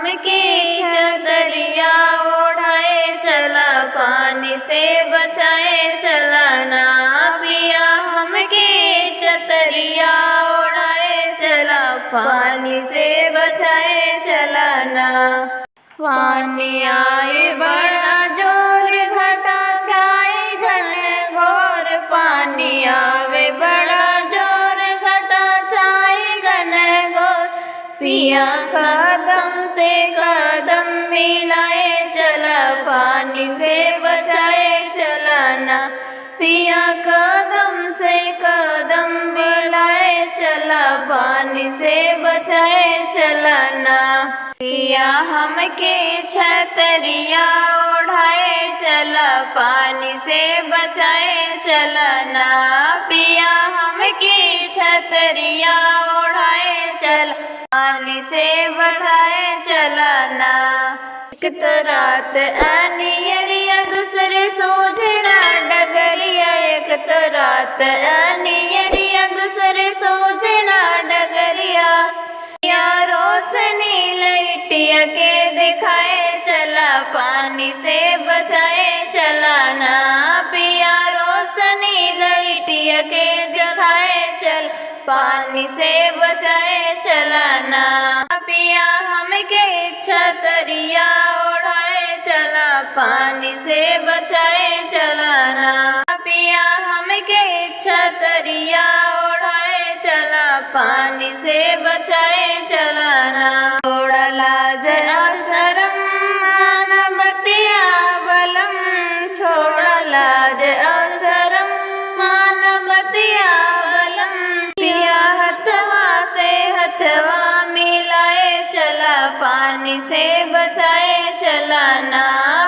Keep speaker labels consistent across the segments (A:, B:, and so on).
A: हमके छतरिया ओढ़ाए चला, पानी से बचाए चला ना पिया हमके छतरिया ओढ़ाए चला, पानी से बचाए चला ना। पानी आए बड़ा जोर घटा छाए घन घोर, पानी आवे बड़ा जोर घटा छाए घन घोर, पिया कदम से कदम मिलाए चला, पानी से बचाए चला ना पिया कदम से कदम मिलाए चला, पानी से बचाए चला ना। पिया हमके छतरिया ओढ़ाए चला, पानी से बचाए चला ना पिया हमके छतरिया ओढ़ाए चला, पानी से बचाए चला ना। एक तो रात अनियरिया दूसरे सोझरा डगरिया, एक तो रात अनियरिया दूसरे सोझरा डगरिया, या रोशनी लइटिया के दिखाए चला, पानी से बचाए चला ना पिया रोशनी लइटिया के जगाए चल, पानी से बचाए चला ना पिया हमके छतरिया ओढ़ाए चला, पानी से बचाए चला ना पिया हमके छतरिया ओढ़ाए चला, पानी से बचाए चला ना। थोड़ा लाज शरम मानवतिया बलम, छोड़ा लाज शरम मानवतिया बलम, पिया हथवा से हथवा मिलाए चला, पानी से बचाए चला ना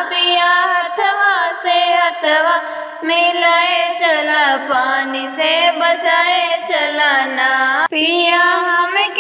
A: पिया हथवा से हथवा मिलाए चला, पानी से बचाए चला ना पिया हमके